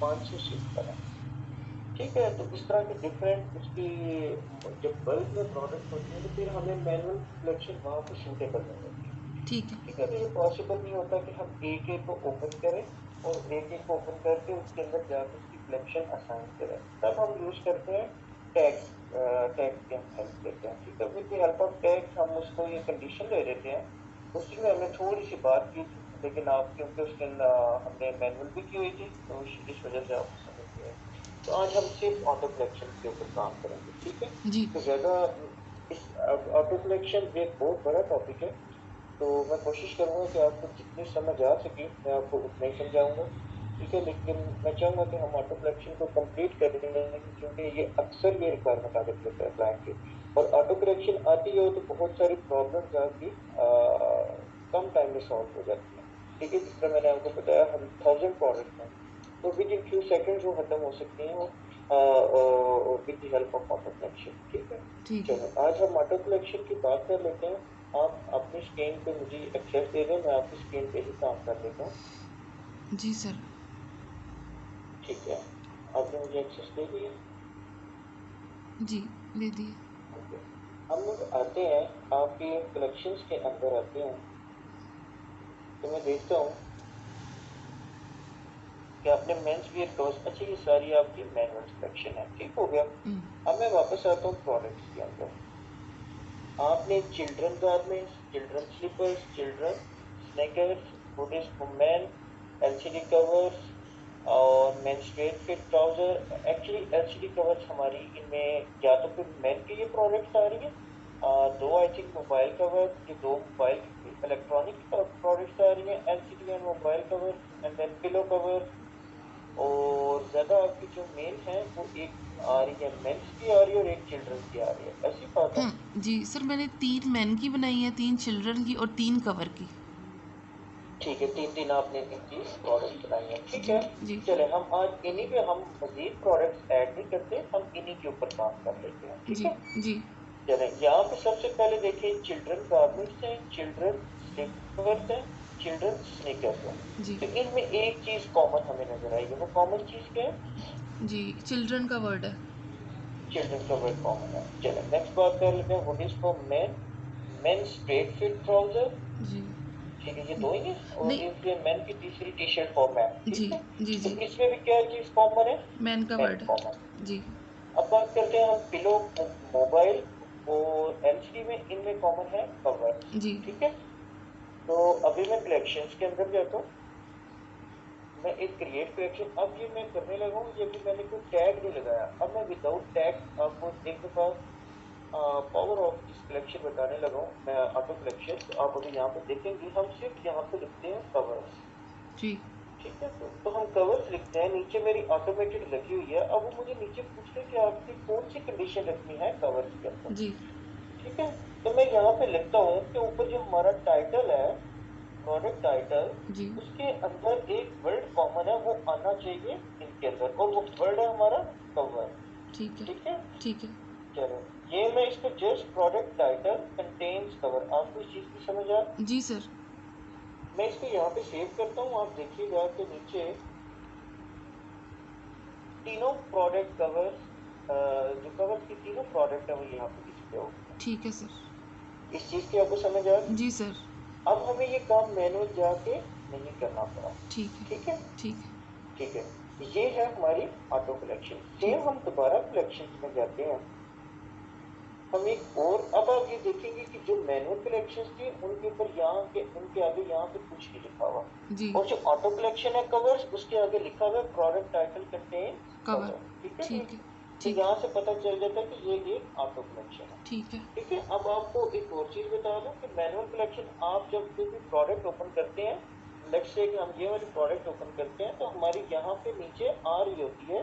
500 shift करें। ठीक है, तो इस तरह के डिफरेंट उसकी जब बल्क में प्रोडक्ट होती है तो फिर हमें मैनुअल कलेक्शन वहाँ पे सूटेबल नहीं होती। ठीक है। ठीक है, तो ये पॉसिबल नहीं होता कि हम एक एक को ओपन करें और एक एक को ओपन करके उसके अंदर जाकर उसकी कलेक्शन असाइन करें। तब हम यूज करते हैं टैग्स। टैग्स की हम हेल्प लेते हैं। ठीक है, with the help of tags हम उसको ये कंडीशन दे देते हैं। उसी में हमने थोड़ी सी बात की थी, लेकिन आप क्योंकि उसके हमने मैनुअल भी की हुई थी तो इस वजह से आपको समझ नहीं आई। तो आज हम सिर्फ ऑटो कलेक्शन के ऊपर काम करेंगे। ठीक है, जी। तो ज्यादा इस ऑटो कलेक्शन एक बहुत बड़ा टॉपिक है, तो मैं कोशिश करूंगा कि आपको जितनी समझ आ सके मैं आपको उतना ही समझाऊंगा। ठीक है, लेकिन मैं चाहूंगा कि हम ऑटो कलेक्शन को कंप्लीट करें, क्योंकि ये अक्सर ये रिक्वायरमेंट आगे लेता है क्लाइंट की। और ऑटो कलेक्शन आती है तो बहुत सारी प्रॉब्लम्स आपकी कम टाइम में सॉल्व हो जाती है। ठीक है, जिस तरह मैंने आपको बताया हम 1000 प्रोडक्ट हैं, तो विद इन फ्यू सेकंड्स वो खत्म हो सकती हैं with the help of auto collection. ठीक है, ठीक है। चलो आज हम ऑटो कलेक्शन की बात कर लेते हैं। आप अपनी स्क्रीन पे मुझे एक्सेस दे दें, मैं आपकी स्क्रीन पे ही काम कर लेता हूँ। जी सर। ठीक है, आपने मुझे एक्सेस दे दिया। जी, दे दिए। ओके, हम लोग आते हैं आपके कलेक्शंस के अंदर आते हैं, तो मैं देखता हूँ कि आपने मेंस वियर कवर्स, अच्छा ये सारी आपकी मैनुअल कलेक्शन है। ठीक हो गया। अब मैं वापस आता हूँ प्रोडक्ट्स के अंदर। आपने children garments, children slippers, children sneakers, hoodies for men, LCD covers और men's straight fit trouser. Actually LCD covers हमारी इनमें या तो फिर मेन की ये प्रोडक्ट्स आ रही है, दो आई थिंक मोबाइल कवर, ये दो मोबाइल इलेक्ट्रॉनिक प्रोडक्ट्स आ रही है, LCD and mobile cover and then pillow cover. और ज्यादा आपकी जो मेन है वो एक आ रही है, मेंस की आ रही है और एक चिल्ड्रन की आ रही है, ऐसी बात है। जी सर, मैंने 3 मैन की बनाई है, 3 चिल्ड्रन की और 3 कवर की। ठीक है, तीन तीन आपने तीन चीज प्रोडक्ट बनाई है। ठीक जी। है, जी। चले हम आज इन्हीं पे हम मजीद प्रोडक्ट्स ऐड नहीं करते, हम इन्हीं के ऊपर काम कर लेते हैं। ठीक जी। है, जी। चले यहाँ पे सबसे पहले देखिए चिल्ड्रन गारमेंट्स हैं, चिल्ड्रन स्लीपर्स हैं, चिल्ड्रन स्नीकर्स हैं। जी। तो इनमें एक चीज कॉमन हमें नजर आएगी, वो कॉमन चीज क्या है? जी, चिल्ड्रन का वर्ड है। चिल्ड्रन का वर्ड कॉमन है। चले नेक्स्ट बात कर लेते हैं, what is for men? Men straight fit trouser. जी। ठीक है, ये दो ही है। और नहीं। एक ये मेन की तीसरी टी शर्ट फॉर मैन। जी। ठीक है, जी। तो जी। इसमें भी क्या चीज कॉमन है? मैन का मेन वर्ड कॉमन। है। जी। अब बात करते हैं हम पिलो, मोबाइल और एलसीडी में, इनमें कॉमन है कवर्स। जी। ठीक है, तो अभी मैं कलेक्शंस के अंदर जाता हूँ। मैं एक क्रिएट कलेक्शन अब ये मैं करने लगा हूँ, ये भी मैंने कोई टैग नहीं लगाया। अब मैं विदाउट टैग आपको एक दफा पावर ऑफ दिस कलेक्शन बताने लगा हूँ मैं, ऑटो कलेक्शन। तो आप अभी यहाँ पे देखेंगे हम सिर्फ यहाँ पे लिखते हैं कवर्स। जी। ठीक है, तो हम कवर्स लिखते हैं, नीचे मेरी ऑटोमेटेड लगी हुई है। अब वो मुझे नीचे पूछ रहे कि आपने कौन सी कंडीशन रखनी है कवर्स के अंदर। जी। ठीक है, तो मैं यहाँ पे लिखता हूँ कि ऊपर जो हमारा टाइटल है, प्रोडक्ट टाइटल, जी। उसके अंदर एक वर्ड कॉमन है, वो आना चाहिए इनके अंदर, और वो वर्ड है हमारा कवर। ठीक है। ठीक है, ठीक है। चलो ये मैं इसको just product title contains cover, आपको इस चीज की समझ आ? जी सर। मैं इसको यहाँ पे सेव करता हूँ। आप देखिएगा कि नीचे तीनों प्रोडक्ट कवर्स, जो कवर्स की तीनों प्रोडक्ट है वो यहाँ पे डिस्प्ले हो गई है। ठीक है सर। इस चीज की आपको समझ आ गई? जी सर। अब हमें ये काम मैनुअल जाके नहीं करना पड़ा। ठीक है। ठीक है, ठीक है। ठीक है, ये है हमारी ऑटो कलेक्शन। ठीक। सेम हम दोबारा कलेक्शन में जाते हैं। हम एक और, अब आप ये देखेंगे कि जो मैनुअल कलेक्शंस थी उनके ऊपर यहाँ के, उनके आगे यहाँ पे कुछ नहीं लिखा हुआ। जी। और जो ऑटो कलेक्शन है कवर्स, उसके आगे लिखा हुआ है product title contains cover. Cover. ठीक है जी, ठीक है। तो ठीक यहाँ है। से पता चल जाता है कि ये एक ऑटो कलेक्शन है। ठीक है। ठीक है, अब आपको एक और चीज बता दूं कि मैनुअल कलेक्शन आप जब कोई भी प्रोडक्ट ओपन करते हैं, लेट्स से कि हम ये वाली प्रोडक्ट ओपन करते हैं, तो हमारी यहाँ पे नीचे आ रही होती है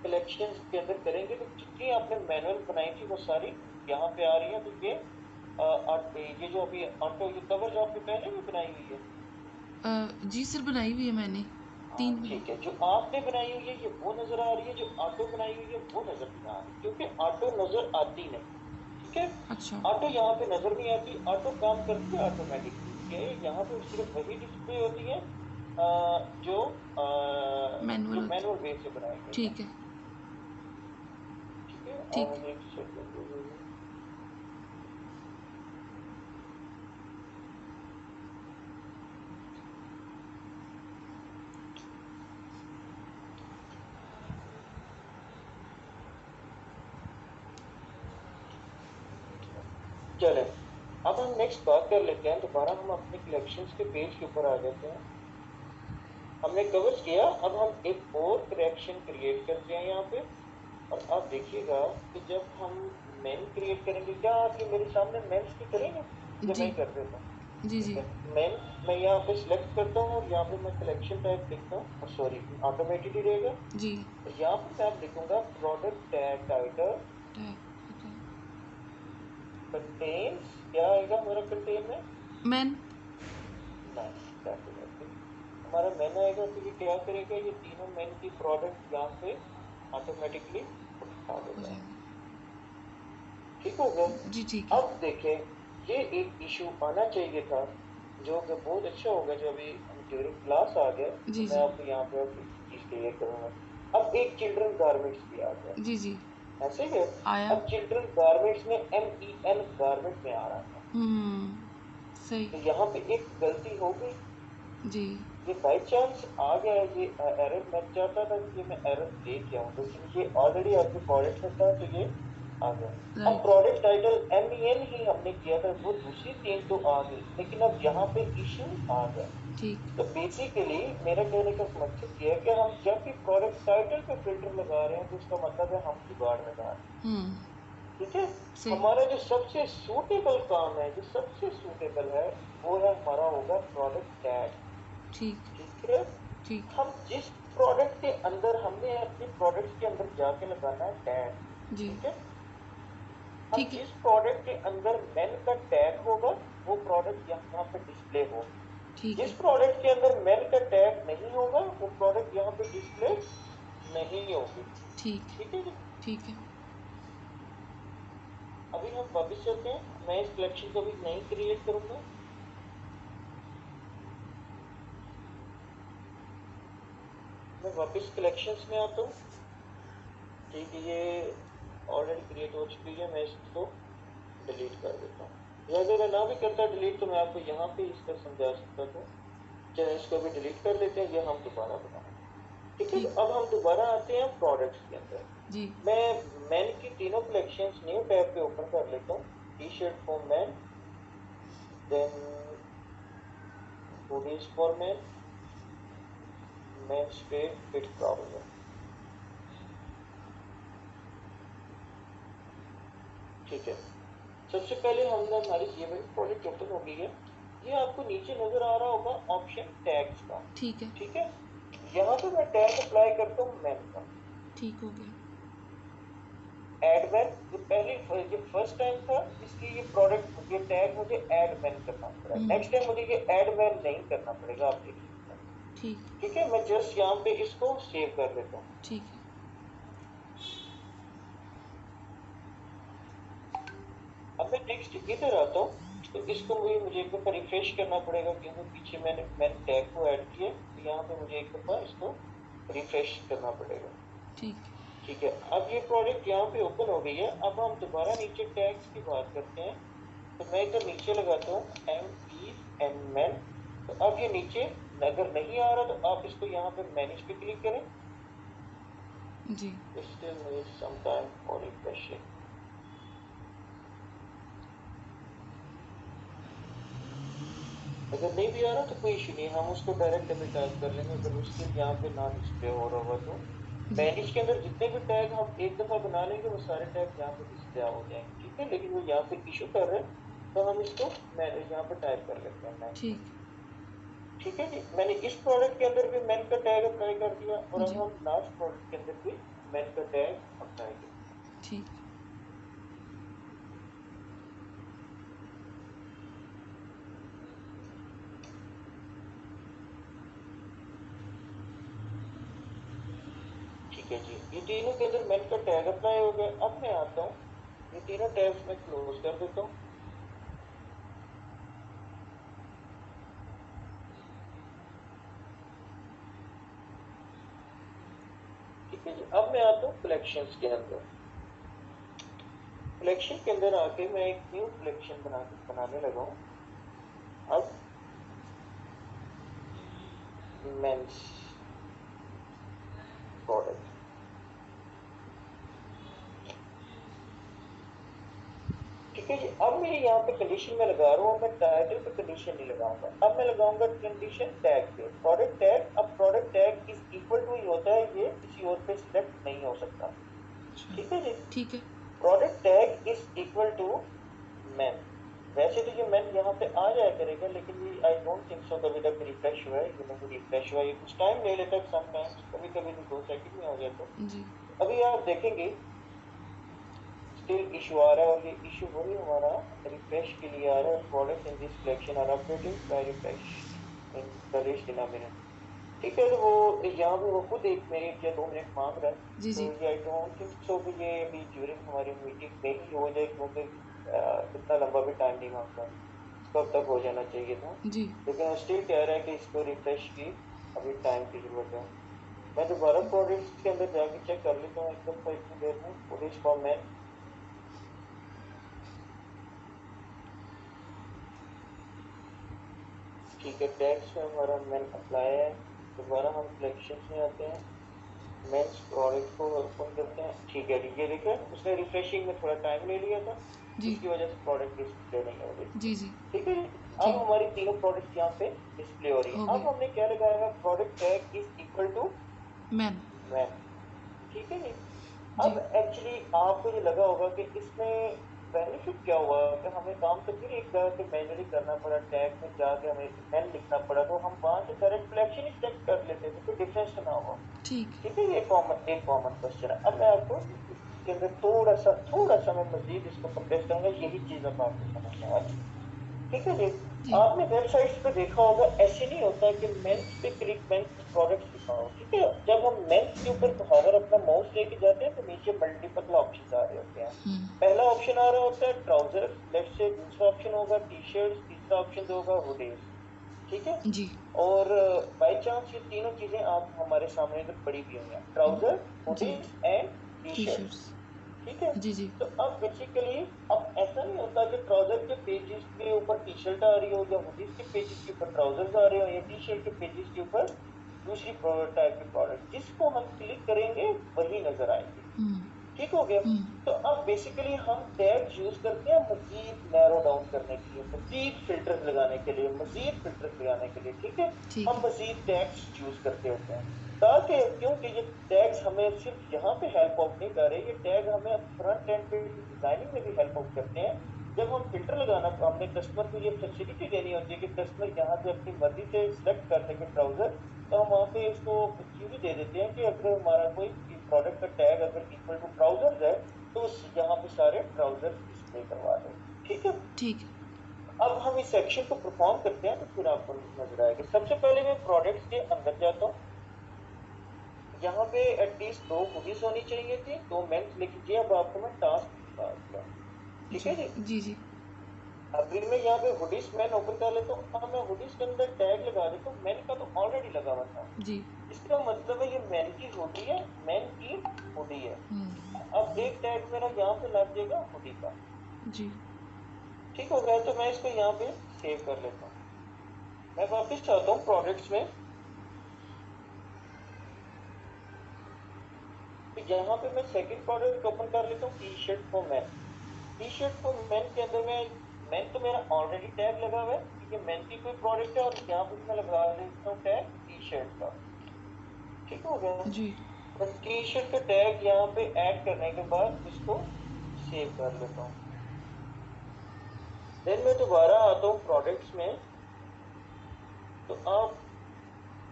कलेक्शंस के अंदर करेंगे तो जितनी आपने मैनुअल बनाई थी वो सारी यहाँ पे आ रही है। तो ये जो अभी ऑटो ये कवर जो आपने पहले भी बनाई हुई है। जी सर, बनाई हुई है मैंने, हाँ 3 बनाई। ठीक है, जो आपने बनाई हुई है ये वो नजर आ रही है, जो ऑटो बनाई हुई है वो नजर नहीं आ रही, क्योंकि ऑटो नजर आती नहीं। ठीक है, अच्छा। ऑटो यहाँ पे नजर नहीं आती। ऑटो काम करती है ऑटोमेटिकली, कि यहाँ पे सिर्फ वही डिस्प्ले होती है जो मैनुअल जो होती। मैनुअल वे से बनाई गई है। ठीक है। ठीक है, ठीक और है। एक सेकंड। चले, अब हम नेक्स्ट बात कर लेते हैं। दोबारा हम अपने कलेक्शंस के पेज के ऊपर आ जाते हैं। हमने कवर किया, अब हम एक और कलेक्शन क्रिएट करते हैं यहाँ पे। और आप देखिएगा कि जब हम मेन क्रिएट करेंगे, क्या आप ये मेरे सामने मेंस की करेंगे या जी मैं कर देता हूँ? जी। ठीक जी है, मेन मैं यहाँ पे सिलेक्ट करता हूँ और यहाँ पे मैं कलेक्शन टाइप लिखता हूँ, और सॉरी ऑटोमेटेड ही रहेगा। जी। और यहाँ पे मैं अब लिखूंगा प्रोडक्ट टैग टाइटल टैग। ठीक है। कंटेन्स, क्या आएगा हमारा कंटेन में? मैन। नाइस, डेफिनेटली हमारा मेन आएगा। तो ये क्या करेगा, ये तीनों मेन की प्रोडक्ट यहाँ पे ऑटोमेटिकली उठा हो देगा। जाएंगे। ठीक हो गया। जी ठीक है। अब देखें, ये एक इशू आना चाहिए था, जो कि बहुत अच्छा होगा। जो अभी हम ड्यूरिंग क्लास आ गया, तो जी मैं जी। आपको यहाँ पे चीज क्लियर करूंगा। अब एक चिल्ड्रन गारमेंट्स भी आ गया, जी जी। ऐसे ही है। आया। अब चिल्ड्रन गारमेंट्स में MEN गारमेंट में आ रहा था, हम्म। सही। तो यहाँ पे एक गलती हो गई। जी। ये बाई चांस आ गया है, ये एरर। मैं चाहता था कि ये मैं एरर लेके आऊं, लेकिन ये ऑलरेडी आपके प्रोडक्ट में था, तो ये आ गया। अब राइट। प्रोडक्ट टाइटल MEN ही हमने किया था, वो दूसरी थीम तो आ गई, लेकिन अब यहाँ पे इशू आ गया। ठीक। तो बेसिकली मेरा कहने का मकसद ये है कि हम जब भी प्रोडक्ट टाइटल पे फिल्टर लगा रहे हैं, तो उसका मतलब है हम जुगाड़ लगा रहे हैं। हम्म। ठीक है, सही। हमारा जो सबसे सूटेबल काम है, जो सबसे सूटेबल है, वो है हमारा होगा प्रोडक्ट टैग। ठीक। ठीक है, ठीक। हम जिस प्रोडक्ट के अंदर, हमने अपने प्रोडक्ट के अंदर जाके लगाना है टैग। जी। ठीक है, हम ठीक है। जिस प्रोडक्ट के अंदर मेन का टैग होगा, वो प्रोडक्ट यहाँ पे डिस्प्ले होगी। ठीक जिस है। प्रोडक्ट के अंदर मेन का टैग नहीं होगा, वो प्रोडक्ट यहाँ पे डिस्प्ले नहीं होगी। ठीक। ठीक है जी। ठीक है। अभी हम वापस चलते हैं, मैं इस कलेक्शन को भी नई क्रिएट करूंगा। मैं वापस कलेक्शंस में आता हूँ। ठीक है, ये ऑलरेडी क्रिएट हो चुकी है, मैं इसको डिलीट कर देता हूँ। या अगर मैं ना भी करता डिलीट, तो मैं आपको यहाँ पे इसका समझा सकता था। चलिए इसको भी डिलीट कर लेते हैं, ये हम दोबारा बनाएंगे। ठीक है, ठीक। तो अब हम दोबारा आते हैं प्रोडक्ट्स के अंदर। जी। मैं मैन की तीनों कलेक्शंस न्यू टैब पे ओपन कर लेता हूँ। T shirt for man, then hoodies for man, men straight fit trouser. ठीक है, सबसे पहले हमने हमारी ये वाली प्रोडक्ट ओपन हो गई है। ये आपको नीचे नजर आ रहा होगा ऑप्शन टैग्स का। ठीक है। ठीक है, यहाँ पे मैं टैग अप्लाई करता हूँ मैन का। ठीक हो गया। एड मैन, जो पहली जो फर्स्ट टाइम था, इसलिए ये प्रोडक्ट, ये टैग मुझे एड मैन करना पड़ा। हम्म। नेक्स्ट टाइम मुझे ये एड मैन नहीं करना पड़ेगा, आप देख लीजिएगा। ठीक। ठीक है, मैं जस्ट यहाँ पे इसको सेव कर लेता हूँ। ठीक है। अब मैं नेक्स्ट इधर आता हूँ, तो इसको मुझे एक दफा रिफ्रेश करना पड़ेगा, क्योंकि पीछे मैंने टैग को ऐड किया, तो यहाँ पे मुझे एक दफा इसको रिफ्रेश करना पड़ेगा। ठीक। ठीक है, अब ये प्रोडक्ट यहाँ पे ओपन हो गई है। अब हम दोबारा नीचे टैग्स की बात करते हैं। तो मैं इधर नीचे लगाता हूँ MEN मैन। तो अब ये नीचे अगर नहीं आ रहा, तो आप इसको यहाँ पे मैनेज पे क्लिक करें। जी। Still needs some time for refreshing. अगर नहीं भी आ रहा तो कोई इशू नहीं, हम उसको डायरेक्ट अभी टाइप कर लेंगे, अगर उसके यहाँ पे ना डिस्प्ले हो रहा होगा तो। जी। मैनेज के अंदर जितने भी टैग हम एक दफा बना लेंगे, वो सारे टैग यहाँ पे डिस्प्ले हो जाएंगे। ठीक है, लेकिन वो यहाँ पे इशू कर रहे हैं, तो हम इसको यहाँ पे टाइप कर लेते हैं मैन को। ठीक। ठीक है जी, मैंने इस प्रोडक्ट के अंदर भी मैन का टैग अप्लाई कर दिया, और अब जी। हम लास्ट प्रोडक्ट के अंदर भी मैन का टैग अप्लाई करेंगे। ठीक। ठीक है जी, ये तीनों के अंदर मैन का टैग अप्लाई हो गया। अब मैं आता हूँ, ये तीनों टैब्स में क्लोज कर देता हूँ। है जी। अब मैं आता हूँ कलेक्शंस के अंदर। कलेक्शन के अंदर आके मैं एक न्यू कलेक्शन बनाने लगा हूँ। अब मेंस प्रोडक्ट, ठीक है जी। अब मैं यहाँ पे कंडीशन में लगा रहा हूँ, मैं टाइटल पे कंडीशन नहीं लगाऊंगा, अब मैं लगाऊंगा कंडीशन टैग पे, प्रोडक्ट टैग। अब product tag is equal to ही होता है, ये किसी और पे सिलेक्ट नहीं हो सकता, अच्छा ठीक है जी। ठीक है। Product tag is equal to men. वैसे तो ये मेन यहाँ पे आ जाया करेगा, लेकिन ये आई डोंट थिंक सो कभी तक रिफ्रेश हुआ है, ये नहीं रिफ्रेश हुआ, ये कुछ टाइम ले लेता है समटाइम्स, कभी कभी तो 2 सेकंड में हो जाता है। जी अभी आप देखेंगे स्टिल इशू आ रहा है, और ये इशू वही हमारा रिफ्रेश के लिए आ रहा है। Product in this collection are updating by refresh in the list in a minute, ठीक है। तो वो यहाँ पे वो खुद 1 मिनट या 2 मिनट मांग रहा है। जी तो जी ये आई डोंट थिंक सो कि ये अभी ड्यूरिंग हमारी मीटिंग में ही हो जाए, क्योंकि इतना लंबा भी टाइम नहीं मांगता, इसको अब तक हो जाना चाहिए था, जी लेकिन वो स्टिल कह रहा है कि इसको रिफ्रेश की अभी टाइम की जरूरत है। मैं दोबारा प्रोडक्ट्स के अंदर जाके चेक कर लेता हूँ एक दफा इतनी देर में, पुलिस फॉर मैन, ठीक है। टैक्स में हमारा मेन अप्लाई है। दोबारा हम कलेक्शन में आते हैं, मेंस प्रोडक्ट को ओपन करते हैं, ठीक है। ये देखिए उसने रिफ्रेशिंग में थोड़ा टाइम ले लिया था, जी इसकी वजह से प्रोडक्ट डिस्प्ले नहीं हो रही, जी जी ठीक है। जी अब हमारी तीनों प्रोडक्ट यहाँ पे डिस्प्ले हो रही है। हो अब गए। हमने क्या लगाया है, product tag is equal to man man, ठीक है जी। जी अब एक्चुअली आपको ये लगा होगा कि इसमें बेनिफिट क्या हुआ, कि हमें काम तो फिर एक जगह पे मैन्युअली करना पड़ा, टैग में जाके हमें मैन लिखना पड़ा, तो हम वहां से डायरेक्ट कलेक्शन ही सिलेक्ट कर लेते थे, कोई डिफरेंस तो ना हुआ, ठीक ठीक है। ये कॉमन क्वेश्चन है। अब मैं आपको इसके अंदर थोड़ा सा मैं मजीद इसको कंप्रेस करूंगा, यही चीज अब आपको समझने वाली है, ठीक है जी। जी आपने वेबसाइट्स पे देखा होगा, ऐसे नहीं होता कि मेंस पे क्लिक मेंस प्रोडक्ट्स दिखाओ, ठीक है। जब हम मेंस के ऊपर होवर अपना माउस लेके जाते हैं तो नीचे मल्टीपल ऑप्शन आ रहे होते हैं। पहला ऑप्शन आ रहा होता है ट्राउजर, लेट्स से, दूसरा ऑप्शन होगा टी शर्ट, तीसरा ऑप्शन होगा हुडीज, ठीक है। जी और बाय चांस ये तीनों चीजें आप हमारे सामने इधर पड़ी हुई हुई हैं, ट्राउजर, जी hoodies and T T shirt, shirts ठीक है। जी जी तो अब बेसिकली अब ऐसा नहीं होता कि ट्राउजर के पेजेस के ऊपर टी शर्ट आ रही हो, या हुडीज के पेजेस के ऊपर ट्राउजर्स आ रहे हो, या टी शर्ट के पेजेस के ऊपर दूसरी टाइप के प्रोडक्ट, जिसको हम क्लिक करेंगे वही नजर आएंगे, ठीक हो गया। तो अब बेसिकली हम टैग यूज करते हैं मजीद नैरो डाउन करने के लिए, मजीद फिल्टर्स लगाने के लिए, मजीद फिल्टर्स लगाने के लिए, ठीक है। ठीक हम है मजीद टैग्स यूज करते होते हैं, ताकि, क्योंकि ये टैग्स हमें सिर्फ यहाँ पे हेल्प आउट नहीं कर रहे, ये टैग हमें फ्रंट एंड पे डिजाइनिंग में भी हेल्प आउट करते हैं। जब हम फिल्टर लगाना, हमने कस्टमर को ये फैसिलिटी देनी होती है कि कस्टमर यहाँ से अपनी मर्जी से सिलेक्ट कर सके ट्राउजर, तो हम वहाँ पे इसको ये भी दे देते हैं कि अगर हमारा कोई प्रोडक्ट का टैग अगर इक्वल टू ट्राउजर्स है, तो यहाँ पे सारे ट्राउजर्स डिस्प्ले करवा दे, ठीक है। ठीक है अब हम इस सेक्शन को परफॉर्म करते हैं तो फिर आपको नजर आएगा। सबसे पहले मैं प्रोडक्ट्स के अंदर जाता हूँ, यहाँ पे एटलीस्ट 2 हुडीज होनी चाहिए थी, 2 मेंस, लेकिन ये अब आपको मैं टास्क दिखा दिया, ठीक जी है जी। जी जी अभी मैं यहाँ पे हुडीज मैन ओपन कर लेता हूँ, अब मैं हुडीज के अंदर टैग लगा देता हूँ, मैन का तो ऑलरेडी लगा हुआ था, जी इसका मतलब है ये मैन की हुडी है, मैन की हुडी है। अब एक टैग मेरा यहाँ पे लग जाएगा हुडी का, जी ठीक हो गया। तो मैं इसको यहाँ पे सेव कर लेता हूँ, मैं वापस आता हूँ प्रोडक्ट्स में, तो यहाँ पे मैं सेकंड प्रोडक्ट ओपन कर लेता हूँ, T shirt for man. T shirt for man के अंदर में मैन तो मेरा ऑलरेडी टैग लगा हुआ है कि ये मैन की कोई प्रोडक्ट है, और यहाँ पे मैं लगा लेता हूँ टैग टी शर्ट का, ठीक हो गया। जी बस टी शर्ट का टैग यहाँ पे ऐड करने के बाद इसको सेव कर लेता हूँ। देन मैं दोबारा आता हूँ प्रोडक्ट्स में, तो अब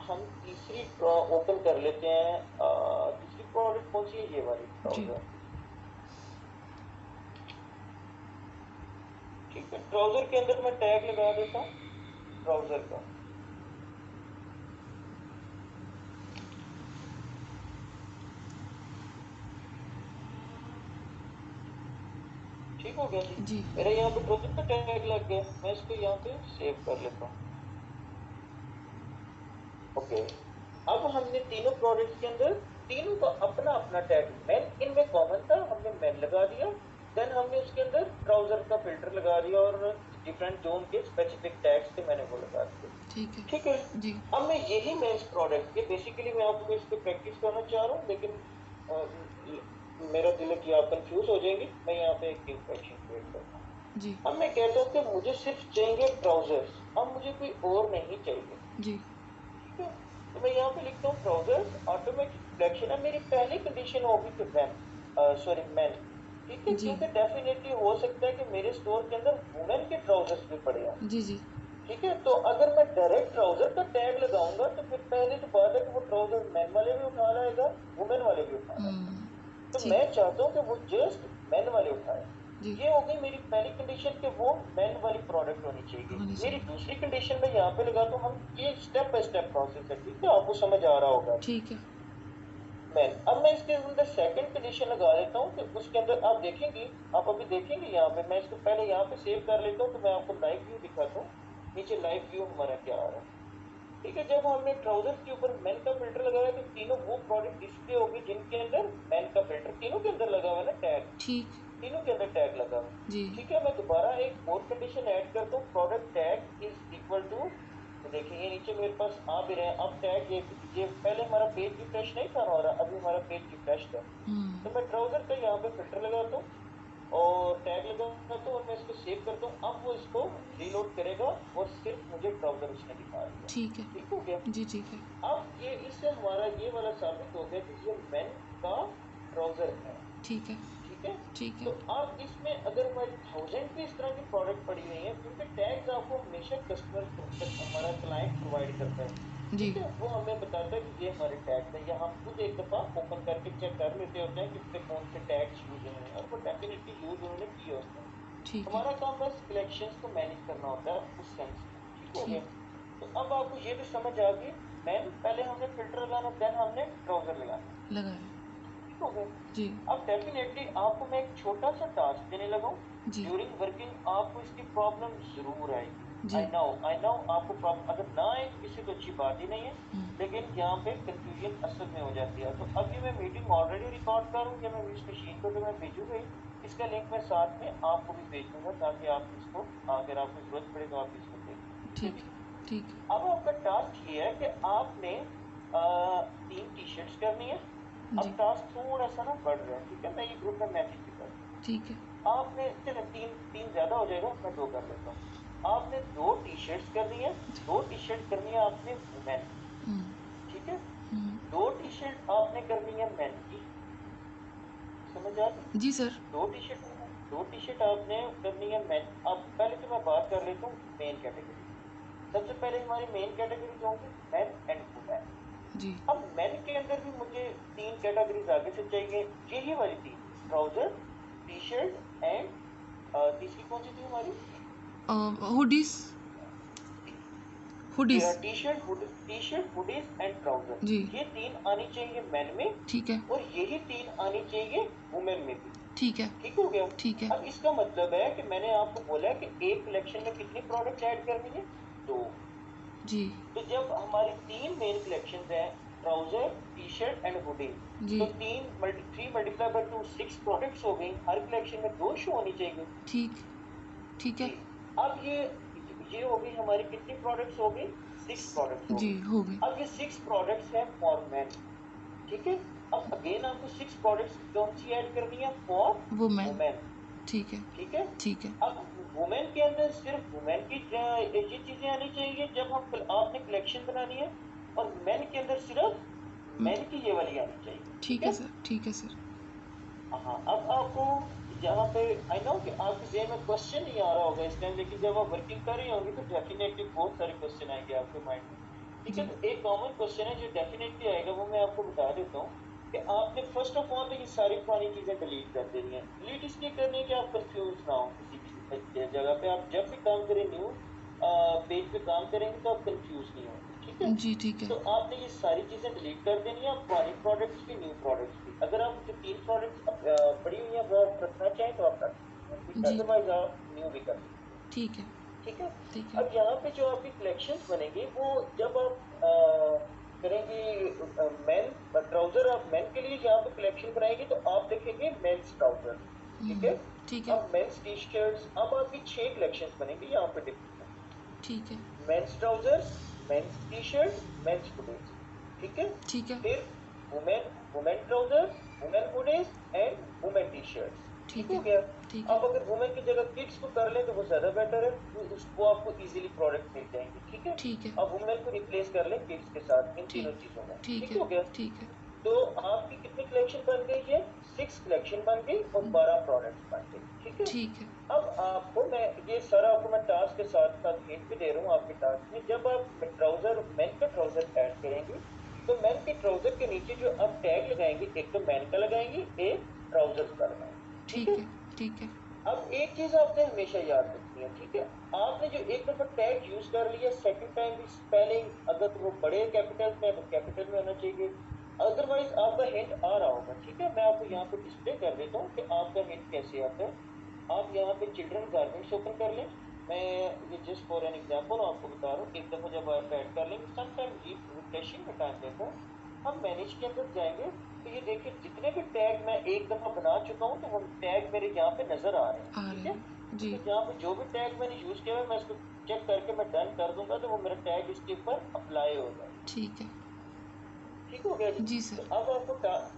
हम तीसरी ओपन कर लेते हैं, तीसरी प्रोडक्ट कौन सी है, ये वाली जी ट्राउजर, ठीक है। ट्राउजर के अंदर मैं टैग लगा देता हूँ ट्राउजर का, ठीक हो गया जी। जी मेरा यहाँ पे ट्राउजर का टैग लग गया, मैं इसको यहाँ पे सेव कर लेता हूँ, ओके। अब हमने तीनों प्रोडक्ट्स के अंदर तीनों का अपना अपना टैग मैन इनमें कॉमन था, हमने मैन लगा दिया। देन हमने उसके अंदर ट्राउजर का फिल्टर लगा दिया और डिफरेंट जोन के स्पेसिफिक टैग्स थे मैंने वो लगा दिए। ठीक है ठीक है। जी। अब मैं यही मेंस प्रोडक्ट के बेसिकली मैं आपको इस पे प्रैक्टिस करना चाह रहा हूँ, लेकिन मेरा दिल है कि आप कंफ्यूज हो जाएंगे। मैं यहाँ पे एक इंस्ट्रक्शन क्रिएट करता हूँ। जी अब मैं कहता हूँ कि मुझे सिर्फ चाहिए ट्राउजर्स, अब मुझे कोई और नहीं चाहिए। जी ठीक है। तो मैं यहाँ पे लिखता हूँ ट्राउजर्स ऑटोमेटिक सिलेक्शन है। मेरी पहली कंडीशन होगी कि मैन। ठीक है, जी क्योंकि डेफिनेटली हो सकता है कि मेरे स्टोर के अंदर वुमेन के ट्राउजर्स भी पड़े हों। जी जी ठीक है, तो अगर मैं डायरेक्ट ट्राउजर का टैग लगाऊंगा तो फिर पहले तो बात है कि वो ट्राउजर मैन वाले भी उठा लाएगा, वुमेन वाले भी उठा लाएगा। तो ठीक मैं है चाहता हूँ कि वो जस्ट मैन वाले उठाए। जी ये हो गई मेरी पहली कंडीशन कि वो मैन वाली प्रोडक्ट होनी चाहिए। होनी मेरी चाहिए। दूसरी कंडीशन में यहाँ पे लगाता हूँ, हम ये स्टेप बाय स्टेप प्रोसेस है। ठीक है, आपको समझ आ रहा होगा। ठीक है मैन, अब मैं इसके अंदर सेकंड कंडीशन लगा देता हूँ कि उसके अंदर आप देखेंगे, आप अभी देखेंगे यहाँ पे, मैं इसको पहले यहाँ पे सेव कर लेता हूँ तो मैं आपको लाइव व्यू दिखाता हूँ। नीचे लाइव व्यू हमारा क्या आ रहा है। ठीक है, जब हमने ट्राउजर्स के ऊपर मैन का फिल्टर लगाया तो तीनों वो प्रोडक्ट डिस्प्ले होगी जिनके अंदर मैन का फिल्टर तीनों के अंदर लगा हुआ है ना, टैग ठीक तीनों के अंदर टैग लगा हुआ है। जी ठीक है, मैं दोबारा एक और कंडीशन ऐड करता हूँ, product tag is equal to, तो देखिए नीचे मेरे पास आ भी रहे हैं। अब टैग ये पहले हमारा पेज रिफ्रेश नहीं था हो रहा, अभी हमारा पेज रिफ्रेश है। तो मैं ट्राउजर का यहाँ पे फिल्टर लगाता हूँ और टैग लगाता हूँ और मैं इसको सेव करता हूँ। अब वो इसको रीलोड करेगा और सिर्फ मुझे ट्राउजर उसने दिखा दिया। ठीक है ठीक हो गया। जी ठीक है अब ये इससे हमारा ये वाला साबित हो गया कि ये मेन का ट्राउजर है। ठीक है ठीक है। ठीक तो है अब इसमें अगर हमारी 1000 भी इस तरह की प्रोडक्ट पड़ी हुई है, क्योंकि टैग्स आपको हमेशा कस्टमर हमारा क्लाइंट प्रोवाइड करता है। जी ठीक है, वो हमें बताता है कि ये हमारे टैग्स है, या हम खुद एक दफा ओपन करके चेक कर लेते होते हैं कि इस पे कौन से टैग्स यूज हुए हैं, और वो डेफिनेटली यूज उन्होंने किए होते हैं। ठीक है हमारा काम बस कलेक्शंस को मैनेज करना होता है उस सेंस में। ठीक हो गया। ठीक तो अब आपको ये भी समझ आ गई, मैन पहले हमने फिल्टर लगाना, देन हमने ट्राउजर लगाना। लगाया ठीक हो गया। जी अब डेफिनेटली आपको मैं एक छोटा सा टास्क देने लगा हूँ। जी ड्यूरिंग वर्किंग आपको इसकी प्रॉब्लम जरूर आएगी। जी आई नो आपको प्रॉब्लम अगर ना आए तो इससे तो अच्छी बात ही नहीं है, लेकिन यहाँ पे कंफ्यूजन असल में हो जाती है। तो अब ये मैं मीटिंग ऑलरेडी रिकॉर्ड करूँ या मैं इस मशीन को तो मैं भेजूंगा ही, इसका लिंक मैं साथ में आपको भी भेज दूंगा ताकि आप इसको अगर आपको जरूरत पड़े तो आप इसको देखें। ठीक है ठीक जी। है ठीक है अब आपका टास्क ये है कि आपने 3 टी शर्ट्स करनी है। अब जी टास्क थोड़ा सा ना बढ़ रहा है। ठीक है, मैं ये ग्रुप में मैसेज भी कर दूंगा। ठीक है आपने चलो तीन तीन ज्यादा हो जाएगा, मैं 2 कर लेता हूँ। आपने 2 टी शर्ट्स करनी है, 2 टी शर्ट करनी है आपने वुमेन की। ठीक है, 2 टी शर्ट आपने करनी है मेन की। समझ आ गई। जी सर 2 टी शर्ट आपने करनी है मेन। अब पहले तो मैं बात कर लेता हूँ मेन कैटेगरी। सबसे पहले हमारी मेन कैटेगरी होंगी मेन एंड वुमेन। जी अब मेन के अंदर भी मुझे 3 कैटेगरीज आगे से चाहिए, यही वाली 3, ट्राउजर, टी शर्ट एंड तीसरी कौन सी थी हमारी, hoodies hoodies T shirt hoodies and trouser. जी ये 3 आनी चाहिए मेन में ठीक है और यही 3 आनी चाहिए वुमेन में भी। ठीक है ठीक हो गया। ठीक है अब इसका मतलब है कि मैंने आपको बोला है कि एक कलेक्शन में कितनी प्रोडक्ट ऐड करनी है, 2। जी तो जब हमारी 3 मेन कलेक्शन है, trouser, T shirt and hoodie, जी तो 3 मल्टीप्लाई बाय 2 6 प्रोडक्ट्स हो गई। हर कलेक्शन में 2 शो होनी चाहिए। ठीक ठीक है जी। अब ये हो गई हमारी कितनी प्रोडक्ट्स हो गई, 6 प्रोडक्ट्स हो जी गई। हो गई अब ये 6 प्रोडक्ट्स है फॉर मैन। ठीक है। अब अगेन आपको 6 प्रोडक्ट्स कौन सी ऐड करनी है, फॉर वो मैन वुमेन। ठीक है ठीक है। ठीक है अब वुमेन के अंदर सिर्फ वुमेन की ये चीजें आनी चाहिए जब हम आपने कलेक्शन बनानी है, और मेन के अंदर सिर्फ मेन की ये वाली आनी चाहिए। ठीक है। ठीक है सर हाँ, अब आपको यहाँ पे आई नो कि आपके जेहन में क्वेश्चन नहीं आ रहा होगा इस टाइम, लेकिन जब आप वर्किंग कर रही होंगी तो डेफिनेटली बहुत सारे क्वेश्चन आएंगे आपके माइंड में। ठीक है, जी तो एक कॉमन क्वेश्चन है जो डेफिनेटली आएगा, वो मैं आपको बता देता हूँ कि आपने फर्स्ट ऑफ ऑल तो ये सारी पुरानी चीजें डिलीट कर देनी है। डिलीट इसलिए करनी है कि आप कंफ्यूज ना हो किसी भी जगह पे। आप जब भी काम करें न्यू पेज पे काम करेंगे तो आप कंफ्यूज नहीं होंगे। ठीक है। जी ठीक है तो आपने ये सारी चीजें डिलीट कर देनी है, पुरानी प्रोडक्ट्स भी न्यू प्रोडक्ट्स भी। अगर आप जो 3 प्रोडक्ट्स पड़ी हुई है वो आप रखना चाहें तो आप रख सकते हैं, जी अदरवाइज आप न्यू भी कर सकते हैं। ठीक है ठीक है। ठीक है अब यहाँ पे जो आपकी कलेक्शंस बनेंगी वो जब आप करेंगे मेन ट्राउजर, आप मेन के लिए यहाँ पे कलेक्शन बनाएंगे तो आप देखेंगे मेंस ट्राउजर, ठीक है। ठीक है अब मेंस टी शर्ट्स, अब आपकी 6 कलेक्शंस बनेंगे यहाँ पे डिफरेंट। ठीक है men's trousers, men's T shirt, men's hoodies, ठीक है। ठीक है फिर women women trousers, women hoodies and women T shirts, ठीक ठीक हो है गया। ठीक है अब अगर वुमेन की जगह किड्स को कर लें तो वो ज्यादा बेटर है, तो उसको आपको इजीली प्रोडक्ट मिल जाएंगे, ठीक है। ठीक है अब वुमेन को रिप्लेस कर लें किड्स के साथ इन तीनों ठीक चीजों में, ठीक ठीक है हो गया। ठीक है तो आपकी कितनी कलेक्शन बन गई है? 6 कलेक्शन बन गई और 12 प्रोडक्ट्स बन गए, ठीक है। ठीक है अब आपको मैं ये सारा आपको मैं टास्क के साथ साथ हिंट भी दे रहा हूँ आपके टास्क में। जब आप ट्राउजर मेन का ट्राउजर ऐड करेंगे तो मेन के ट्राउजर के नीचे जो आप टैग लगाएंगे, एक तो मेन का लगाएंगे, एक ट्राउजर्स का लगाएंगे, ठीक है। ठीक है ठीक है अब एक चीज आपने हमेशा याद रखनी है, ठीक है। आपने जो एक दफा टैग यूज कर लिया, सेकंड टाइम भी स्पेलिंग अगर वो बड़े कैपिटल में है तो कैपिटल में होना चाहिए, अदरवाइज आपका हिंट आ रहा होगा, ठीक है। मैं आपको यहाँ पे डिस्प्ले कर देता हूँ कि आपका हिंट कैसे आता है। आप यहाँ पे चिल्ड्रन गारमेंट्स ओपन कर लें। मैं ये जस्ट फॉर एन एग्जांपल आपको बता रहा हूँ, एक दफा जब आप ऐड कर लेंगे, सम टाइम रिफ्रेशिंग में टाइम लेता है। हम मैनेज के अंदर जाएंगे तो ये देखिए जितने भी टैग मैं एक दफा बना चुका हूँ तो वो टैग मेरे यहाँ पे नजर आ रहे हैं, आ रहे ठीक है। हैं जी तो यहाँ पे जो भी टैग मैंने यूज किया है मैं इसको चेक करके मैं डन कर दूंगा तो वो मेरा टैग इसके ऊपर अप्लाई हो जाएगा, ठीक है ठीक हो गया जी। जी तो सर अब आपको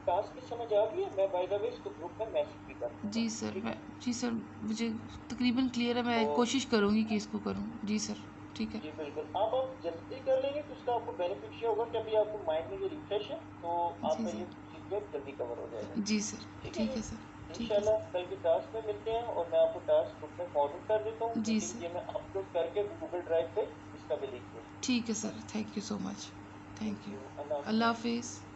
टास्क की समझ आ गई है। मैं बाय द वे इसको ग्रुप में मैसेज भी कर दूंगा, जी सर ठीक मैं है। जी सर मुझे तकरीबन क्लियर है, मैं तो कोशिश करूँगी कि इसको करूँ जी सर ठीक है जी बिल्कुल, आप जल्दी कर लेंगे तो इसका आपको बेनिफिट ये होगा कि अभी आपको माइंड में ये रिफ्रेश है तो जी आपका ये सर सीक्रेट जल्दी कवर हो जाएगा, जी सर ठीक है ठीक जी। है सर ठीक है इंशाल्लाह कल के टास्क में मिलते हैं और मैं आपको टास्क ग्रुप में फॉरवर्ड कर देता हूँ, जी मीटिंग सर ये मैं अपलोड करके गूगल ड्राइव पे इसका भी लिंक भेज ठीक है sir thank you so much thank thank you you, Allah Allah हाफिज़। हाफिज़